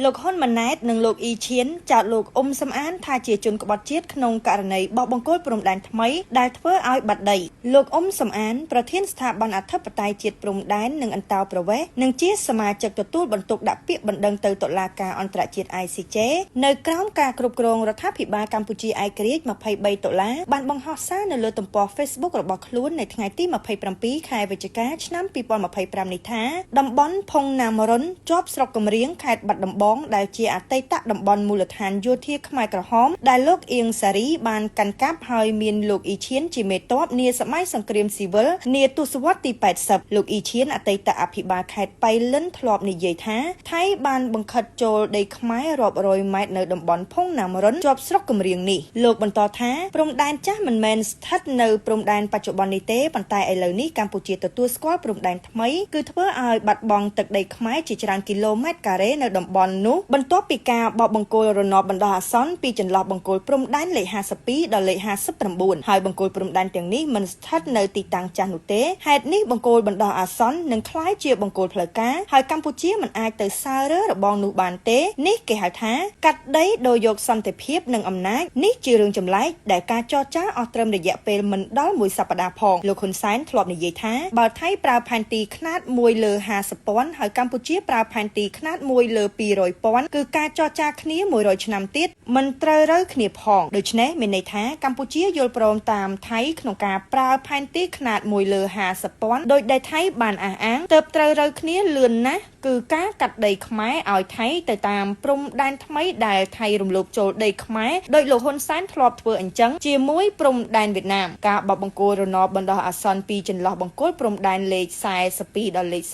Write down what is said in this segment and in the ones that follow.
លោកហ៊ុនម៉ាណែតនិងលោកអ៊ីឈៀនចោទលោកអ៊ុំសំអានថាជាជនក្បត់ជាតិក្នុងករណីបោះបង្គោលព្រំដែនថ្មីដែលធ្វើឲ្យបាត់ដីលោកអ៊ុំសំអានប្រធានស្ថាប័នអធិបតេយ្យជាតិព្រំដែននិងអន្តោប្រវេសន៍និងជាសមាជិកទទួលបន្ទុកដាក់ពាក្យបណ្ដឹងទៅតុលាការអន្តរជាតិ ICJ នៅក្រោមការគ្រប់គ្រងរដ្ឋាភិបាលកម្ពុជាឯករាជ្យ23តុលាបានបង្ហោះសារនៅលើទំព័រ Facebook របស់ខ្លួននៅថ្ងៃទី27ខែវិច្ឆិកាឆ្នាំ2025នេះថាតំបន់ផុងណាមរុនជាប់ស្រុកគំរៀងខេត្តបាត់ដំបងដែលជាអតីតតំបន់មូលដ្ឋានយោធាខ្មែរក្រហមដែលលោកអៀងសារីបានកាន់កាប់ហើយមានលោកអ៊ីឈៀនជាមេតបនាសម័យសង្គ្រាមស៊ីវិលនាទសវត្សរ៍ទី80លោកអ៊ីឈៀនអតីតអភិបាលខេត្តបៃលិនធ្លាប់និយាយថាថៃបានបង្ខិតចូលដីខ្មែររាប់រយម៉ែត្រនៅតំបន់ផុងណាមរុនជាប់ស្រុកគំរៀងនេះលោកបន្តថាព្រំដែនចាស់មិនមែនស្ថិតនៅព្រំដែនបច្ចុប្បន្ននេះទេប៉ុន្តែឥឡូវនេះកម្ពុជាទទួលស្គាល់ព្រំដែនថ្មីគឺធ្វើឲ្យបាត់បង់ទឹកដីខ្មែរជាច្រើនគីឡូម៉ែត្រការ៉េនៅតំបន់នោះបន្ទាប់ពីការបោះបង្គោលរណបបណ្ដោះអាសន្នពីចន្លោះបង្គោលព្រំដែនលេខ52ដល់លេខ59ហើយបង្គោលព្រំដែនទាំងនេះមិនស្ថិតនៅទីតាំងចាស់នោះទេហេតុនេះបង្គោលបណ្ដោះអាសន្ននឹងក្លាយជាបង្គោលផ្លូវការហើយកម្ពុជាមិនអាចទៅសើរើរបងនោះបានទេនេះគេហៅថាកាត់ដីដូរយកសន្តិភាពនិងអំណាចនេះជារឿងចម្លែកដែលការចរចាអស់ត្រឹមរយៈពេលមិនដល់មួយសប្តាហ៍ផងលោកហ៊ុនសែនធ្លាប់និយាយថាបើថៃប្រើផែនទីខ្នាត1លើ50,000ហើយកម្ពុជាប្រើផែនទីខ្នាត1លើ200,000គឺការចរចាគ្នា100ឆ្នាំទៀតមិនត្រូវរើគ្នាផងដូច្នេះមានន័យថាកម្ពុជាយល់ព្រមតាមថៃក្នុងការប្រើផែនទីខ្នាត1លើ50,000ដោយដែលថៃបានអះអាងទើបត្រូវរើគ្នាលឿនណាស់គឺការកាត់ដីខ្មែរឲ្យថៃទៅតាមព្រំដែនថ្មីដែលថៃរំលោភចូលដីខ្មែរដោយលោកហ៊ុនសែនធ្លាប់ធ្វើអញ្ចឹងជាមួយព្រំដែនវៀតណាមការបោះបង្គោលរណបបណ្ដោះអាសន្នពីចន្លោះបង្គោលព្រំដែនលេខ42ដល់លេខ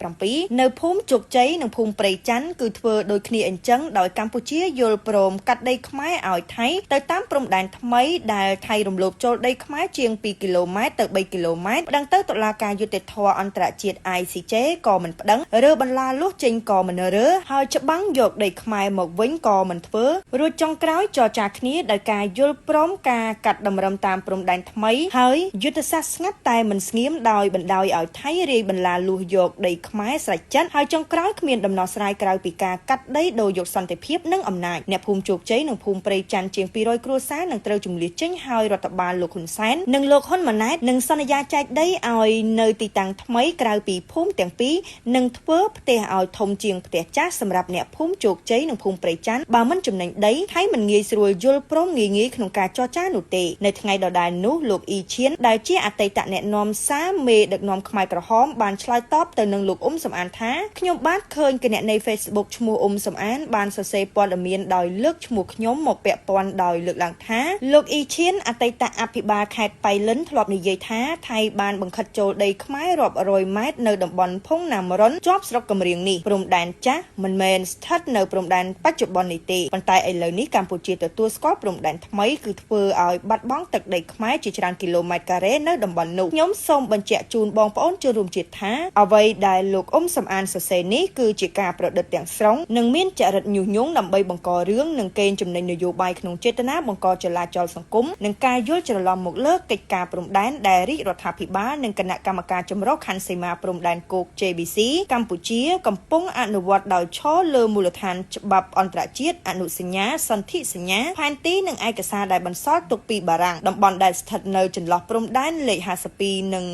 47នៅភូមិជោគជ័យនិងភូមិព្រៃច័ន្ទគឺធ្វើដូចគ្នាអញ្ចឹងដោយកម្ពុជាយល់ព្រមកាត់ដីខ្មែរឲ្យថៃទៅតាមព្រំដែនថ្មីដែលថៃរំលោភចូលដីខ្មែរជាង2គីឡូម៉ែត្រទៅ3គីឡូម៉ែត្រប្តឹងទៅតុលាការយុត្តិធម៌អន្តរជាតិ ICJ ក៏មិនប្តឹងរើបន្លាលុះចេញក៏មិនរើហើយច្បាំងយកដីខ្មែរមកវិញក៏មិនធ្វើរួចចុងក្រោយចរចាគ្នាដោយការយល់ព្រមការកាត់តម្រឹមតាមព្រំដែនថ្មីហើយយុទ្ធសាស្ត្រស្ងាត់តែមិនស្ងៀមដោយបណ្ដោយឲ្យថៃរាយបន្លាលុះយកដីខ្មែរស្រេចចិត្តហើយចុងក្រោយគ្មានដំណោះស្រាយក្រៅពីការកាត់ដីដូរយកសន្តិភាពនិងអំណាចអ្នកភូមិជោគជ័យនិងភូមិព្រៃច័ន្ទជាង200គ្រួសារនឹងត្រូវជំនះចេញហើយរដ្ឋបាលលោកហ៊ុនសែននិងលោកហ៊ុនម៉ាណែតនឹងសន្យាចែកដីឲ្យនៅទីតាំងថ្មីក្រៅពីភូមិទាំងពីរនិងធ្វើផ្ទះឲ្យធំជាងផ្ទះចាស់សម្រាប់អ្នកភូមិជោគជ័យនិងភូមិព្រៃច័ន្ទបើមិនចំណេញដីថៃមិនងាយស្រួលយល់ព្រមងាយៗក្នុងការចរចានោះទេនៅថ្ងៃដដែលនោះលោកអ៊ីឈៀនដែលជាអតីតអ្នកនាំសារមេដឹកនាំខ្មែរក្រហមបានឆ្លើយតបទៅនឹងលោកអ៊ុំសំអានថាខ្ញុំបានឃើញគណនី Facebook ឈ្មោះអ៊ុំសំអានបានសរសេរព័ត៌មានដោយលើកឈ្មោះខ្ញុំមកពាក់ព័ន្ធដោយលើកឡើងថាលោកអ៊ីឈៀនអតីតអភិបាលខេត្តបៃលិនធ្លាប់និយាយថាថៃបានបង្ខិតចូលដីខ្មែររាប់រយម៉ែត្រនៅតំបន់ផុងណាមរុនជាប់ស្រុកគំរៀងនេះព្រំដែនចាស់មិនមែនស្ថិតនៅព្រំដែនបច្ចុប្បន្ននេះទេប៉ុន្តែឥឡូវនេះកម្ពុជាទទួលស្គាល់ព្រំដែនថ្មីគឺធ្វើឲ្យបាត់បង់ទឹកដីខ្មែរជាច្រើនគីឡូម៉ែត្រការ៉េនៅតំបន់នោះខ្ញុំសូមបញ្ជាក់ជូនបងប្អូនជនរួមជាតិថាអ្វីដែលលោកអ៊ុំសំអានសរសេរនេះគឺជាការប្រឌិតទាំងស្រុងនិងមានចរិតញុះញង់ដើម្បីបង្ករឿងនិងកេងចំណេញនយោបាយក្នុងចេតនាបង្កចលាចលសង្គមនិងការយល់ច្រឡំមកលើកិច្ចការព្រំដែនដែលរាជរដ្ឋាភិបាលនិងគណៈកម្មការចម្រុះខណ្ឌសីមាព្រំដែនគោក JBC កម្ពុជាកំពុងអនុវត្តដោយឈរលើមូលដ្ឋានច្បាប់អន្តរជាតិអនុសញ្ញាសន្ធិសញ្ញាផែនទីនិងឯកសារដែលបន្សល់ទុកពីបារាំងតំបន់ដែលស្ថិតនៅចន្លោះព្រំដែនលេខ52និង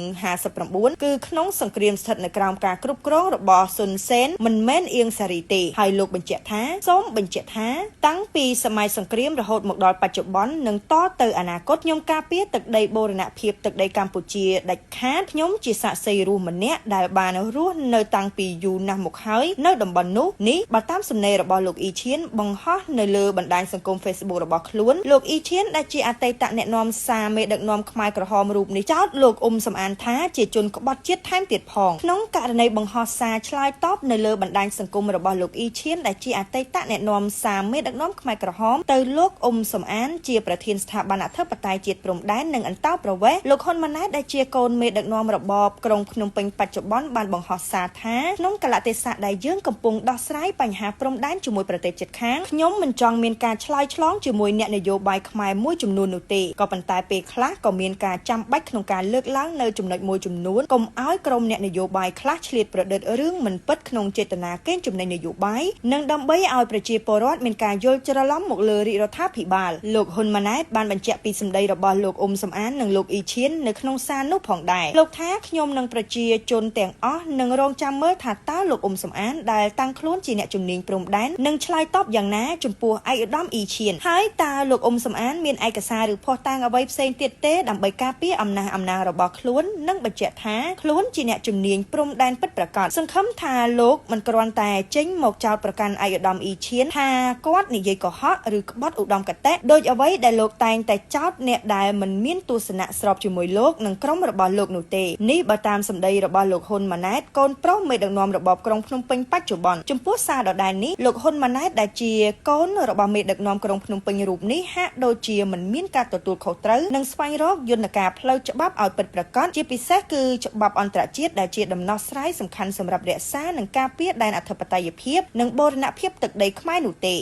59គឺក្នុងសង្គ្រាមស្ថិតនៅក្រោមការគ្រប់គ្រងរបស់ស៊ុនសេនមិនមែនអៀងសារីទេហើយលោកបញ្ជាក់ថាសូមបញ្ជាក់ថាតាំងពីសម័យសង្គ្រាមរហូតមកដល់បច្ចុប្បន្ននិងតទៅអនាគតខ្ញុំការពារទឹកដីបូរណភាពទឹកដីកម្ពុជាដាច់ខាតខ្ញុំជាសាក្សីរស់ម្នាក់ដែលបានរស់នៅតាំងពីយូរណាស់មកហើយនៅតំបន់នោះនេះបើតាមសំណេររបស់លោកអ៊ីឈៀនបង្ហោះនៅលើបណ្ដាញសង្គម Facebook របស់ខ្លួនលោកអ៊ីឈៀនដែលជាអតីតអ្នកនាំសារមេដឹកនាំខ្មែរក្រហមរូបនេះចោទលោកអ៊ុំសំអានថាជាជនក្បត់ជាតិថែមទៀតផងក្នុងករណីបង្ហោះសារឆ្លើយតបនៅលើបណ្ដាញសង្គមរបស់លោកអ៊ីឈៀនដែលជាអតីត តាក់แนะនាំសារមេដឹកនាំខ្មែរក្រហមទៅលោកអ៊ុំសំអានជាប្រធានស្ថាប័នអធិបតេយ្យជាតិព្រំដែននិងអន្តោប្រវេសន៍លោកហ៊ុនម៉ាណែតដែលជាកូនមេដឹកនាំរបបក្រុងភ្នំពេញបច្ចុប្បន្នបានបង្ហោះសារថាក្នុងកលៈទេសៈដែលយើងកំពុងដោះស្រាយបញ្ហាព្រំដែនជាមួយប្រទេសជិតខាងខ្ញុំមិនចង់មានការឆ្លើយឆ្លងជាមួយអ្នកនយោបាយខ្មែរមួយចំនួននោះទេក៏ប៉ុន្តែពេលខ្លះក៏មានការចាំបាច់ក្នុងការលើកឡើងនៅចំណុចមួយចំនួនកុំឲ្យក្រុមអ្នកនយោបាយខ្លះឆ្លៀតប្រឌិតរឿងមិនពិតក្នុងចេតនាកេងចំណេញនយោបាយនិងដើម្បីឲ្យប្រជាពលរដ្ឋមានការយល់ច្រឡំមកលើរាជរដ្ឋាភិបាលលោកហ៊ុនម៉ាណែតបានបញ្ជាក់ពីសម្ដីរបស់លោកអ៊ុំសំអាននិងលោកអ៊ីឈៀននៅក្នុងសារនោះផងដែរលោកថាខ្ញុំនិងប្រជាជនទាំងអស់នឹងរងចាំមើលថាតើលោកអ៊ុំសំអានដែលតាំងខ្លួនជាអ្នកជំនាញព្រំដែននឹងឆ្លើយតបយ៉ាងណាចំពោះឯកឧត្តមអ៊ីឈៀនហើយតើលោកអ៊ុំសំអានមានឯកសារឬភស្តុតាងអ្វីផ្សេងទៀតទេដើម្បីការពារអំណះរបស់ខ្លួននិងបញ្ជាក់ថាខ្លួនជាអ្នកជំនាញព្រំដែនពិតប្រាកដសង្ឃឹមថាលោកមិនគ្រាន់តែចេញមកចោទប្រកាន់ឯកឧត្តមអ៊ីឈៀនថាគាត់និយាយកុហកឬក្បត់ឧត្តមគតិដោយអ្វីដែលលោកតែងតែចោទអ្នកដែលមិនមានទស្សនៈស្របជាមួយលោកនិងក្រុមរបស់លោកនោះទេនេះបើតាមសម្ដីរបស់លោកហ៊ុនម៉ាណែតកូនប្រុសមេដឹកនាំរបបក្រុងភ្នំពេញបច្ចុប្បន្នចំពោះសារដដែលនេះលោកហ៊ុនម៉ាណែតដែលជាកូនរបស់មេដឹកនាំក្រុងភ្នំពេញរូបនេះហាក់ដូចជាមិនមានការទទួលខុសត្រូវនិងស្វែងរកយន្តការផ្លូវច្បាប់ឲ្យពិតប្រាកដជាពិសេសគឺច្បាប់អន្តរជាតិដែលជាដំណោះស្រាយសំខាន់សម្រាប់រក្សានិងការពារដែនអធិបតេយ្យភាពនិងបូរណភាពទឹកដីខ្មែរនោះទេ